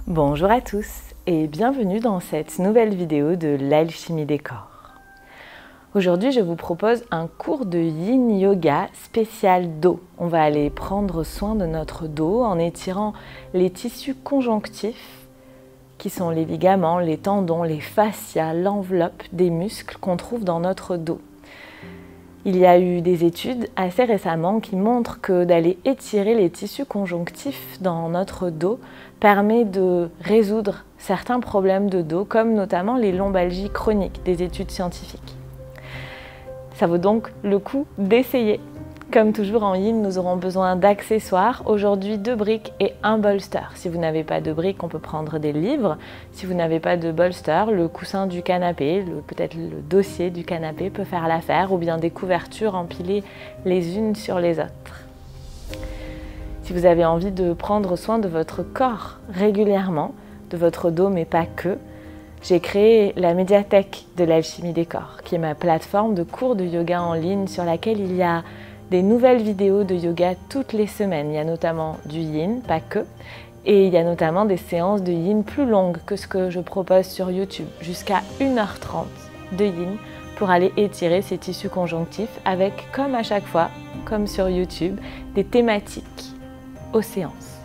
Bonjour à tous et bienvenue dans cette nouvelle vidéo de l'alchimie des corps. Aujourd'hui, je vous propose un cours de Yin Yoga spécial dos. On va aller prendre soin de notre dos en étirant les tissus conjonctifs qui sont les ligaments, les tendons, les fascias, l'enveloppe des muscles qu'on trouve dans notre dos. Il y a eu des études assez récemment qui montrent que d'aller étirer les tissus conjonctifs dans notre dos permet de résoudre certains problèmes de dos, comme notamment les lombalgies chroniques, des études scientifiques. Ça vaut donc le coup d'essayer. Comme toujours en Yin, nous aurons besoin d'accessoires. Aujourd'hui, 2 briques et un bolster. Si vous n'avez pas de briques, on peut prendre des livres. Si vous n'avez pas de bolster, le coussin du canapé, peut-être le dossier du canapé peut faire l'affaire, ou bien des couvertures empilées les unes sur les autres. Si vous avez envie de prendre soin de votre corps régulièrement, de votre dos, mais pas que, j'ai créé la médiathèque de l'alchimie des corps, qui est ma plateforme de cours de yoga en ligne sur laquelle il y a des nouvelles vidéos de yoga toutes les semaines. Il y a notamment du yin, pas que, et il y a notamment des séances de yin plus longues que ce que je propose sur YouTube, jusqu'à 1h30 de yin pour aller étirer ces tissus conjonctifs avec, comme à chaque fois, comme sur YouTube, des thématiques aux séances.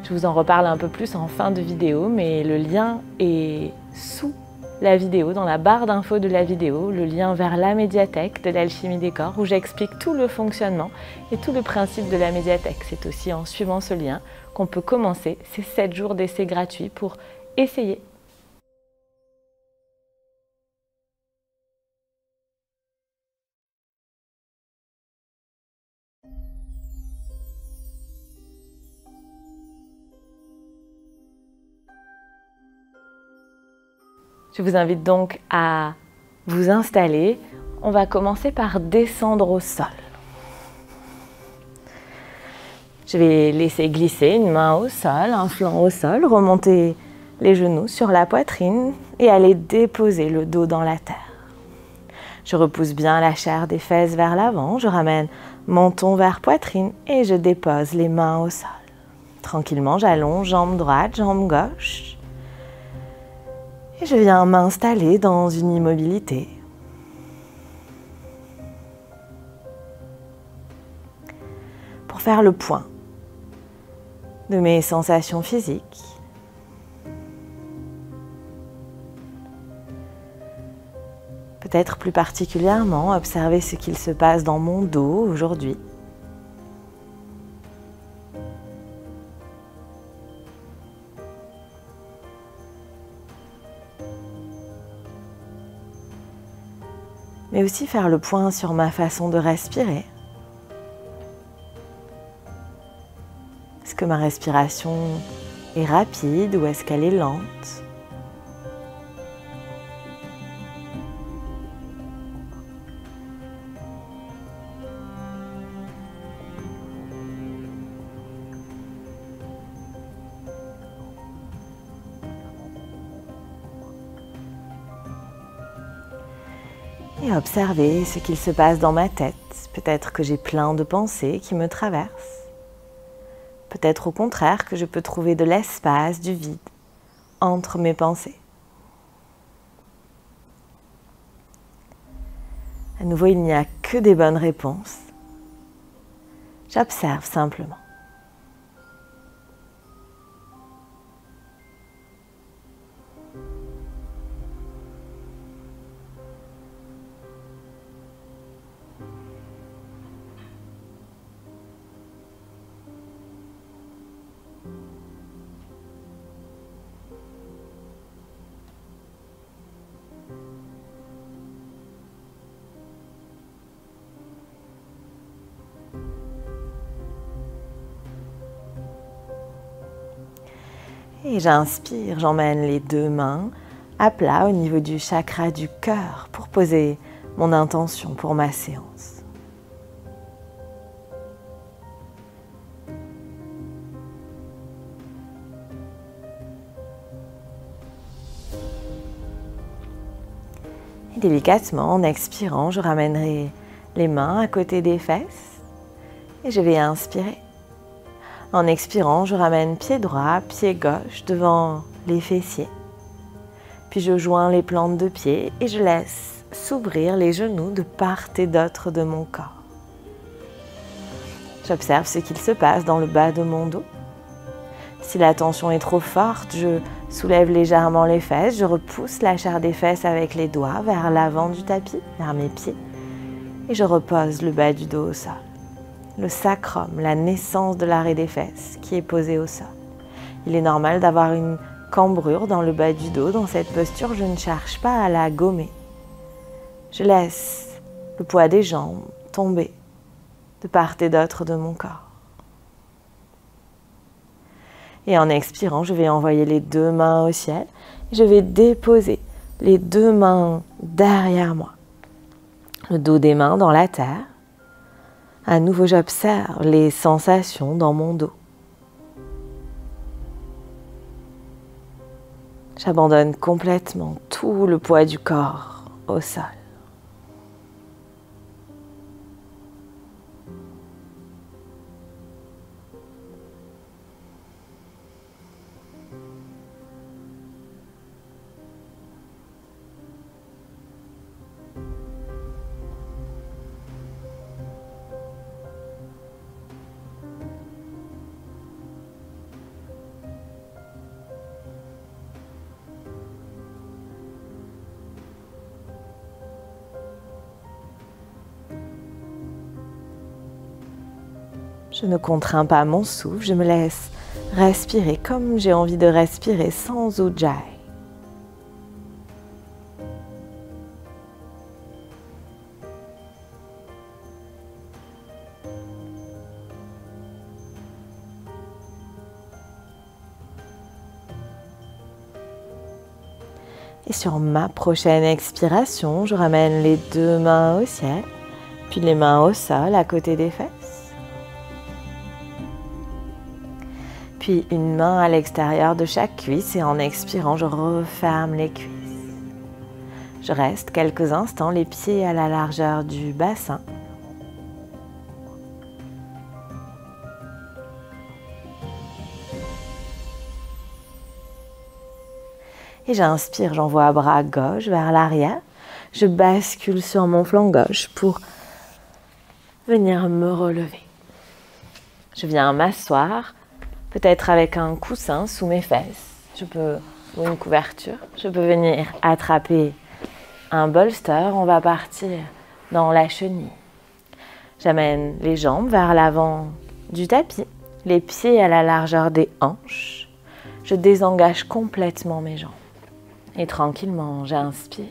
Je vous en reparle un peu plus en fin de vidéo, mais le lien est sous la vidéo, dans la barre d'infos de la vidéo, le lien vers la médiathèque de l'alchimie des corps où j'explique tout le fonctionnement et tout le principe de la médiathèque. C'est aussi en suivant ce lien qu'on peut commencer ces 7 jours d'essai gratuits pour essayer. Je vous invite donc à vous installer. On va commencer par descendre au sol. Je vais laisser glisser une main au sol, un flanc au sol, remonter les genoux sur la poitrine et aller déposer le dos dans la terre. Je repousse bien la chair des fesses vers l'avant, je ramène menton vers poitrine et je dépose les mains au sol. Tranquillement, j'allonge jambe droite, jambe gauche. Et je viens m'installer dans une immobilité. Pour faire le point de mes sensations physiques. Peut-être plus particulièrement observer ce qu'il se passe dans mon dos aujourd'hui. Mais aussi faire le point sur ma façon de respirer. Est-ce que ma respiration est rapide ou est-ce qu'elle est lente ? Et observer ce qu'il se passe dans ma tête. Peut-être que j'ai plein de pensées qui me traversent. Peut-être au contraire que je peux trouver de l'espace, du vide entre mes pensées. À nouveau, il n'y a que des bonnes réponses. J'observe simplement. Et j'inspire, j'emmène les 2 mains à plat au niveau du chakra du cœur pour poser mon intention pour ma séance. Et délicatement, en expirant, je ramènerai les mains à côté des fesses et je vais inspirer. En expirant, je ramène pied droit, pied gauche devant les fessiers. Puis je joins les plantes de pied et je laisse s'ouvrir les genoux de part et d'autre de mon corps. J'observe ce qu'il se passe dans le bas de mon dos. Si la tension est trop forte, je soulève légèrement les fesses, je repousse la chair des fesses avec les doigts vers l'avant du tapis, vers mes pieds, et je repose le bas du dos au sol. Le sacrum, la naissance de l'arrêt des fesses qui est posé au sol. Il est normal d'avoir une cambrure dans le bas du dos. Dans cette posture, je ne cherche pas à la gommer. Je laisse le poids des jambes tomber de part et d'autre de mon corps. Et en expirant, je vais envoyer les deux mains au ciel. Je vais déposer les deux mains derrière moi. Le dos des mains dans la terre. À nouveau, j'observe les sensations dans mon dos. J'abandonne complètement tout le poids du corps au sol. Je ne contrains pas mon souffle, je me laisse respirer comme j'ai envie de respirer sans ujjayi. Et sur ma prochaine expiration, je ramène les deux mains au ciel, puis les mains au sol à côté des fesses. Puis une main à l'extérieur de chaque cuisse et en expirant, je referme les cuisses. Je reste quelques instants, les pieds à la largeur du bassin. Et j'inspire, j'envoie bras gauche vers l'arrière. Je bascule sur mon flanc gauche pour venir me relever. Je viens m'asseoir, peut-être avec un coussin sous mes fesses, ou une couverture. Je peux venir attraper un bolster, on va partir dans la chenille. J'amène les jambes vers l'avant du tapis, les pieds à la largeur des hanches. Je désengage complètement mes jambes. Et tranquillement, j'inspire.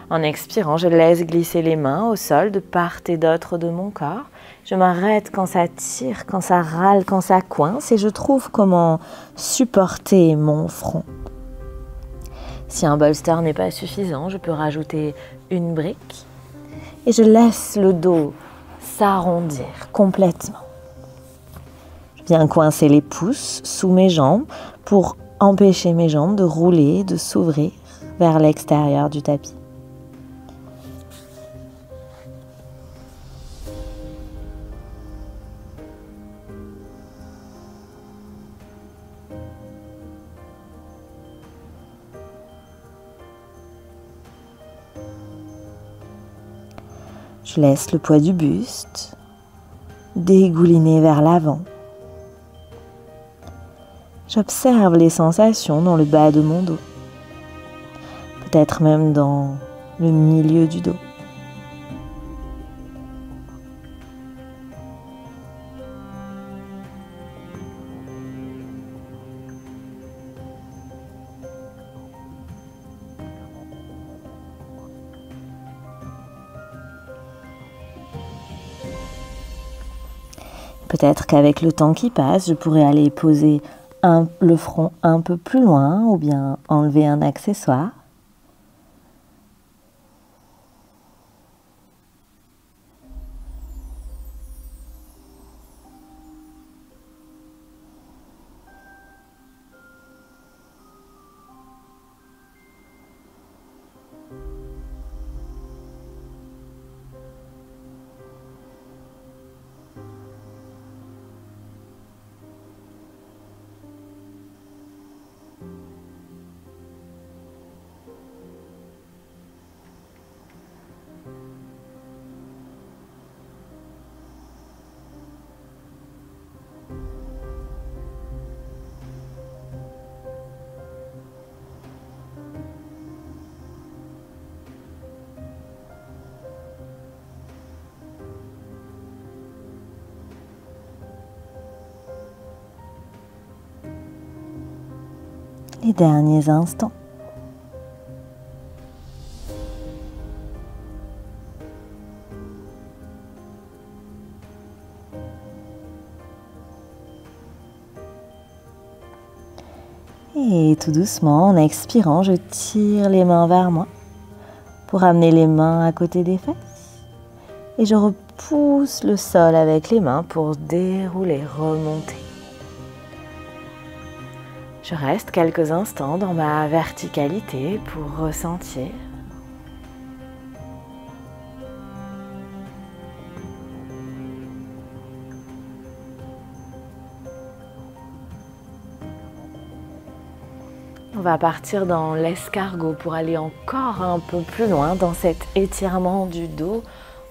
En expirant, je laisse glisser les mains au sol de part et d'autre de mon corps. Je m'arrête quand ça tire, quand ça râle, quand ça coince et je trouve comment supporter mon front. Si un bolster n'est pas suffisant, je peux rajouter une brique et je laisse le dos s'arrondir complètement. Je viens coincer les pouces sous mes jambes pour empêcher mes jambes de rouler, de s'ouvrir vers l'extérieur du tapis. Je laisse le poids du buste dégouliner vers l'avant. J'observe les sensations dans le bas de mon dos, peut-être même dans le milieu du dos. Peut-être qu'avec le temps qui passe, je pourrais aller poser le front un peu plus loin ou bien enlever un accessoire. les derniers instants. Et tout doucement, en expirant, je tire les mains vers moi pour amener les mains à côté des fesses. Et je repousse le sol avec les mains pour dérouler, remonter. Je reste quelques instants dans ma verticalité pour ressentir. On va partir dans l'escargot pour aller encore un peu plus loin dans cet étirement du dos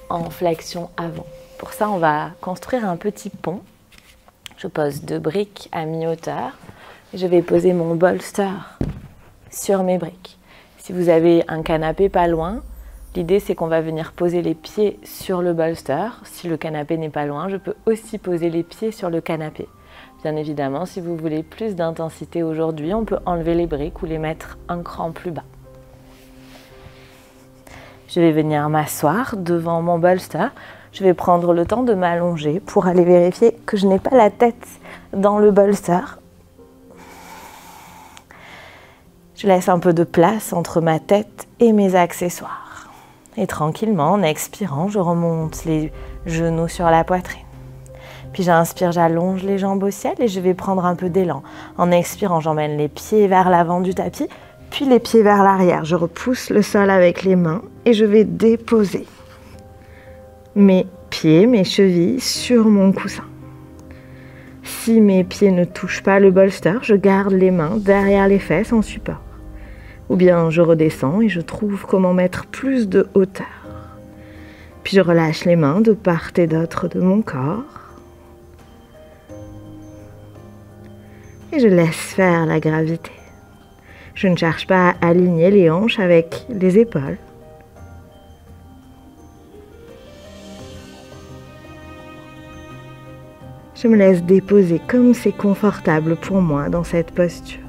en flexion avant. Pour ça, on va construire un petit pont. Je pose 2 briques à mi-hauteur. Je vais poser mon bolster sur mes briques. Si vous avez un canapé pas loin, l'idée c'est qu'on va venir poser les pieds sur le bolster. Si le canapé n'est pas loin, je peux aussi poser les pieds sur le canapé. Bien évidemment, si vous voulez plus d'intensité aujourd'hui, on peut enlever les briques ou les mettre un cran plus bas. Je vais venir m'asseoir devant mon bolster. Je vais prendre le temps de m'allonger pour aller vérifier que je n'ai pas la tête dans le bolster. Je laisse un peu de place entre ma tête et mes accessoires. Et tranquillement, en expirant, je remonte les genoux sur la poitrine. Puis j'inspire, j'allonge les jambes au ciel et je vais prendre un peu d'élan. En expirant, j'emmène les pieds vers l'avant du tapis, puis les pieds vers l'arrière. Je repousse le sol avec les mains et je vais déposer mes pieds, mes chevilles sur mon coussin. Si mes pieds ne touchent pas le bolster, je garde les mains derrière les fesses en support. Ou bien je redescends et je trouve comment mettre plus de hauteur. Puis je relâche les mains de part et d'autre de mon corps. Et je laisse faire la gravité. Je ne cherche pas à aligner les hanches avec les épaules. Je me laisse déposer comme c'est confortable pour moi dans cette posture.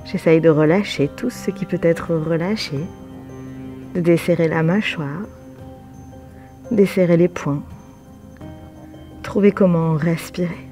J'essaye de relâcher tout ce qui peut être relâché, de desserrer la mâchoire, desserrer les poings, trouver comment respirer.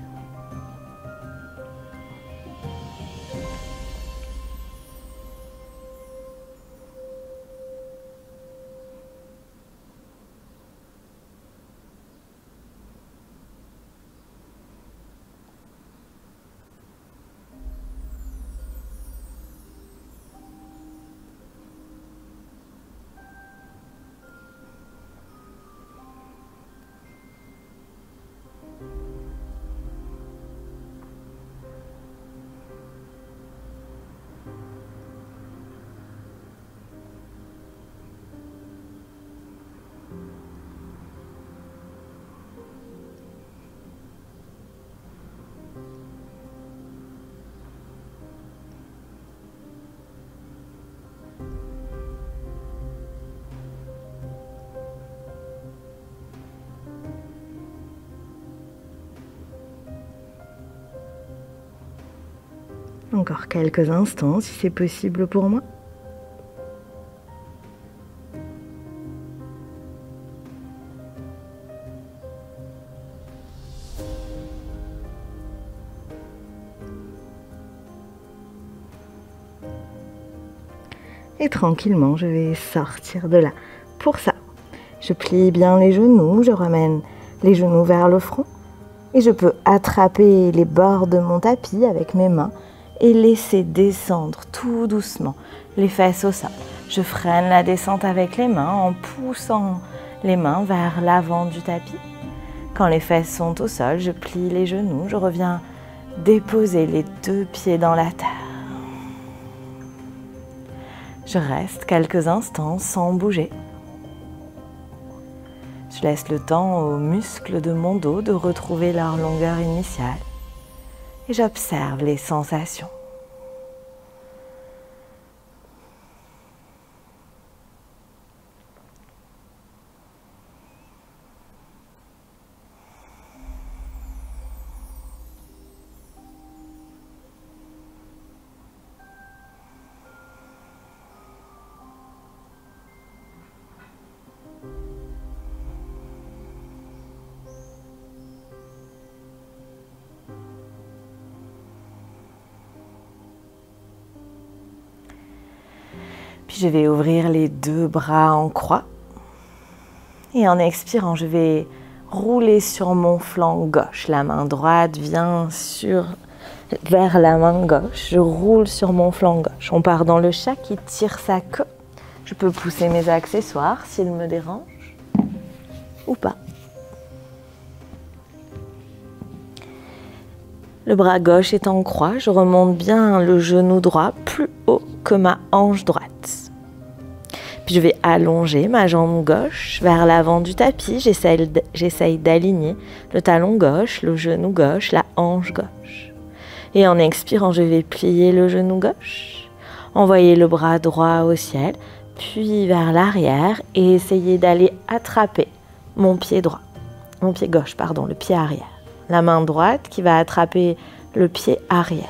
Encore quelques instants si c'est possible pour moi. Et tranquillement, je vais sortir de là. Pour ça, je plie bien les genoux, je ramène les genoux vers le front et je peux attraper les bords de mon tapis avec mes mains et laisser descendre tout doucement les fesses au sol. Je freine la descente avec les mains en poussant les mains vers l'avant du tapis. Quand les fesses sont au sol, je plie les genoux, je reviens déposer les 2 pieds dans la terre. Je reste quelques instants sans bouger. Je laisse le temps aux muscles de mon dos de retrouver leur longueur initiale et j'observe les sensations. Puis je vais ouvrir les deux bras en croix. Et en expirant, je vais rouler sur mon flanc gauche. La main droite vient vers la main gauche. Je roule sur mon flanc gauche. On part dans le chat qui tire sa queue. Je peux pousser mes accessoires s'ils me dérangent ou pas. Le bras gauche est en croix. Je remonte bien le genou droit plus haut que ma hanche droite. Puis je vais allonger ma jambe gauche vers l'avant du tapis. J'essaye d'aligner le talon gauche, le genou gauche, la hanche gauche. Et en expirant, je vais plier le genou gauche, envoyer le bras droit au ciel, puis vers l'arrière et essayer d'aller attraper mon pied droit, mon pied gauche, pardon, le pied arrière. La main droite qui va attraper le pied arrière.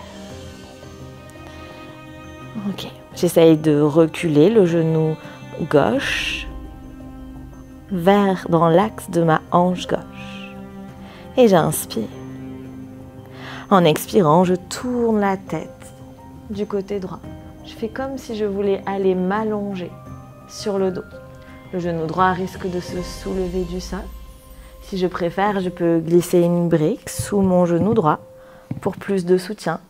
Ok, j'essaye de reculer le genou gauche dans l'axe de ma hanche gauche. Et j'inspire. En expirant, je tourne la tête du côté droit. Je fais comme si je voulais aller m'allonger sur le dos. Le genou droit risque de se soulever du sol. Si je préfère, je peux glisser une brique sous mon genou droit pour plus de soutien.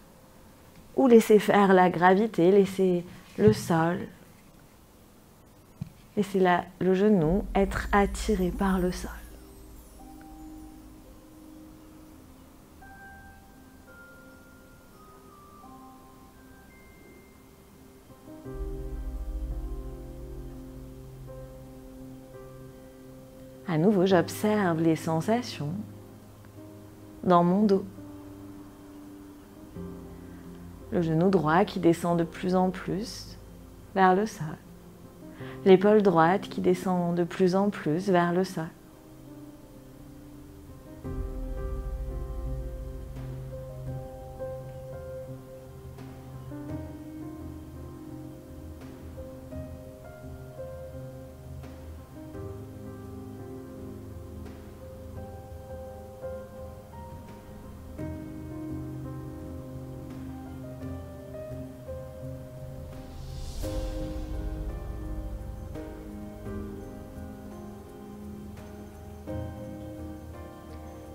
Ou laisser faire la gravité, laisser le sol, laisser le genou être attiré par le sol. À nouveau, j'observe les sensations dans mon dos. Le genou droit qui descend de plus en plus vers le sol. L'épaule droite qui descend de plus en plus vers le sol.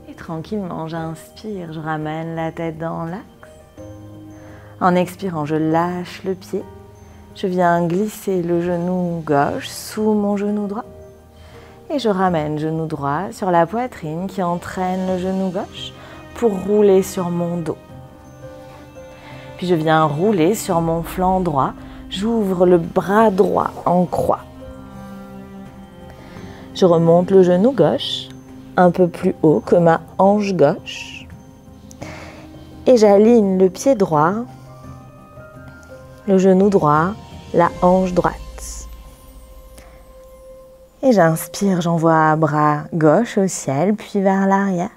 Et tranquillement, j'inspire, je ramène la tête dans l'axe. En expirant, je lâche le pied. Je viens glisser le genou gauche sous mon genou droit. Et je ramène genou droit sur la poitrine qui entraîne le genou gauche pour rouler sur mon dos. Puis je viens rouler sur mon flanc droit. J'ouvre le bras droit en croix. Je remonte le genou gauche un peu plus haut que ma hanche gauche. Et j'aligne le pied droit, le genou droit, la hanche droite. Et j'inspire, j'envoie bras gauche au ciel, puis vers l'arrière.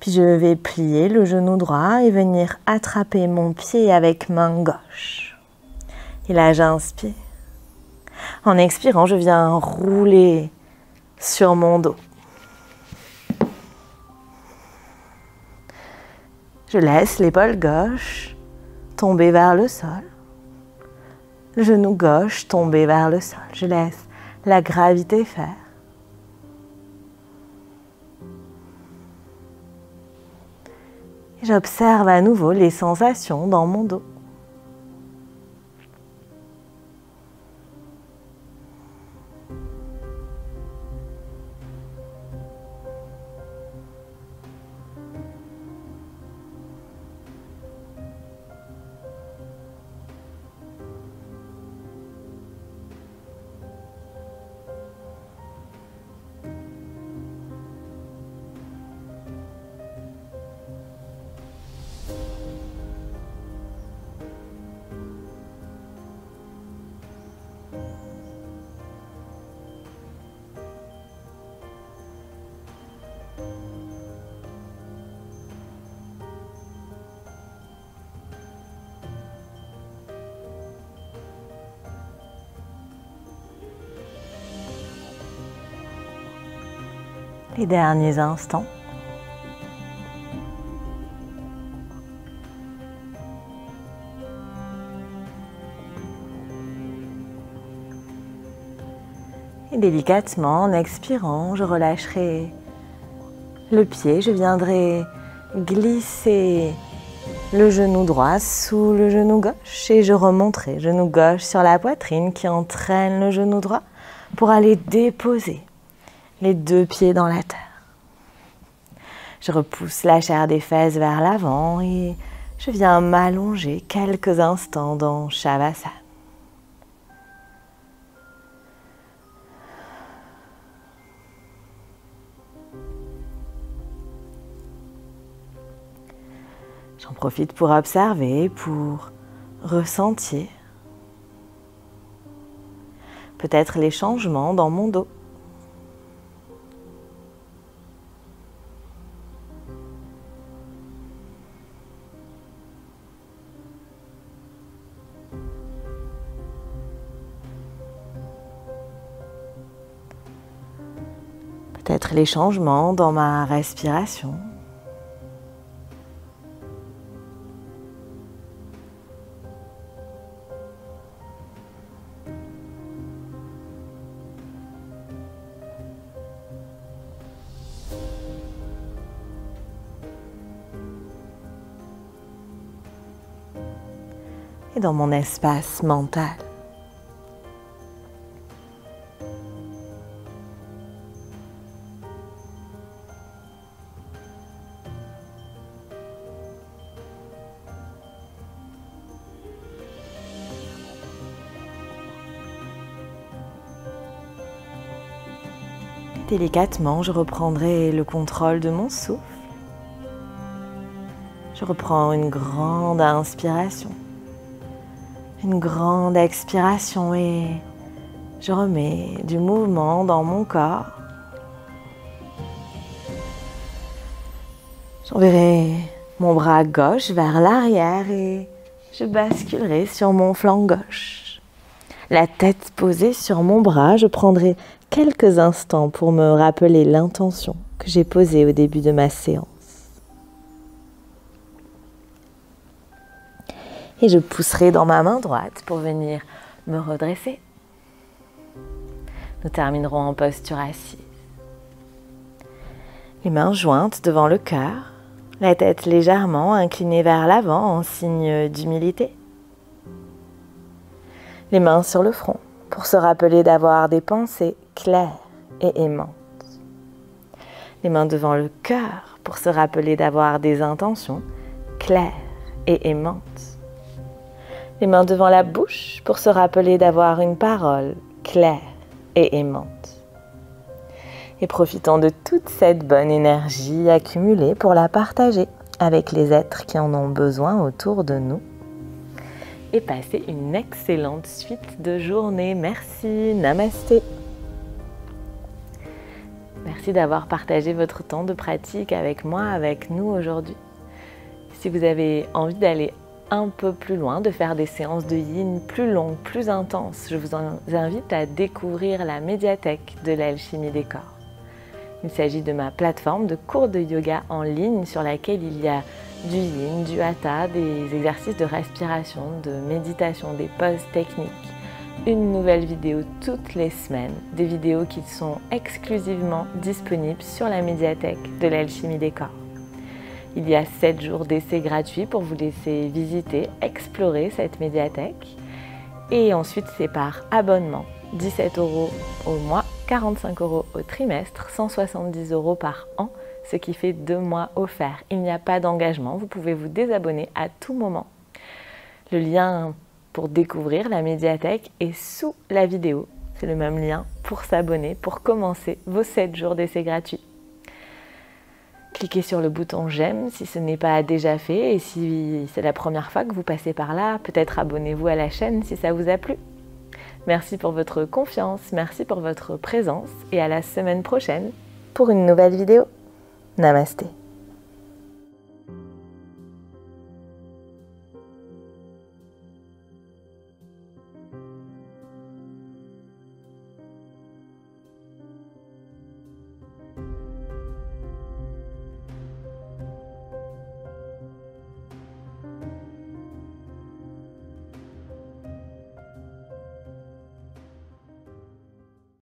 Puis je vais plier le genou droit et venir attraper mon pied avec main gauche. Et là, j'inspire. En expirant, je viens rouler sur mon dos. Je laisse l'épaule gauche tomber vers le sol. Le genou gauche tomber vers le sol. Je laisse la gravité faire. J'observe à nouveau les sensations dans mon dos. Les derniers instants. Et délicatement, en expirant, je relâcherai le pied. Je viendrai glisser le genou droit sous le genou gauche et je remonterai genou gauche sur la poitrine qui entraîne le genou droit pour aller déposer les deux pieds dans la terre. Je repousse la chair des fesses vers l'avant et je viens m'allonger quelques instants dans Shavasana. J'en profite pour observer, pour ressentir peut-être les changements dans mon dos. Peut-être les changements dans ma respiration. Et dans mon espace mental. Délicatement, je reprendrai le contrôle de mon souffle. Je reprends une grande inspiration, une grande expiration et je remets du mouvement dans mon corps. J'enverrai mon bras gauche vers l'arrière et je basculerai sur mon flanc gauche. La tête posée sur mon bras, je prendrai quelques instants pour me rappeler l'intention que j'ai posée au début de ma séance. Et je pousserai dans ma main droite pour venir me redresser. Nous terminerons en posture assise. Les mains jointes devant le cœur, la tête légèrement inclinée vers l'avant en signe d'humilité. Les mains sur le front pour se rappeler d'avoir des pensées claires et aimantes. Les mains devant le cœur pour se rappeler d'avoir des intentions claires et aimantes. Les mains devant la bouche pour se rappeler d'avoir une parole claire et aimante. Et profitons de toute cette bonne énergie accumulée pour la partager avec les êtres qui en ont besoin autour de nous. Et passez une excellente suite de journée. Merci, namasté. Merci d'avoir partagé votre temps de pratique avec moi, avec nous aujourd'hui. Si vous avez envie d'aller un peu plus loin, de faire des séances de yin plus longues, plus intenses, je vous invite à découvrir la médiathèque de l'alchimie des corps. Il s'agit de ma plateforme de cours de yoga en ligne sur laquelle il y a du yin, du hatha, des exercices de respiration, de méditation, des poses techniques. Une nouvelle vidéo toutes les semaines, des vidéos qui sont exclusivement disponibles sur la médiathèque de l'alchimie des corps. Il y a 7 jours d'essai gratuits pour vous laisser visiter, explorer cette médiathèque. Et ensuite, c'est par abonnement. 17 € au mois, 45 € au trimestre, 170 € par an, ce qui fait 2 mois offerts. Il n'y a pas d'engagement, vous pouvez vous désabonner à tout moment. Le lien pour découvrir la médiathèque est sous la vidéo. C'est le même lien pour s'abonner, pour commencer vos 7 jours d'essai gratuits. Cliquez sur le bouton j'aime si ce n'est pas déjà fait et si c'est la première fois que vous passez par là, peut-être abonnez-vous à la chaîne si ça vous a plu. Merci pour votre confiance, merci pour votre présence et à la semaine prochaine pour une nouvelle vidéo. Namasté.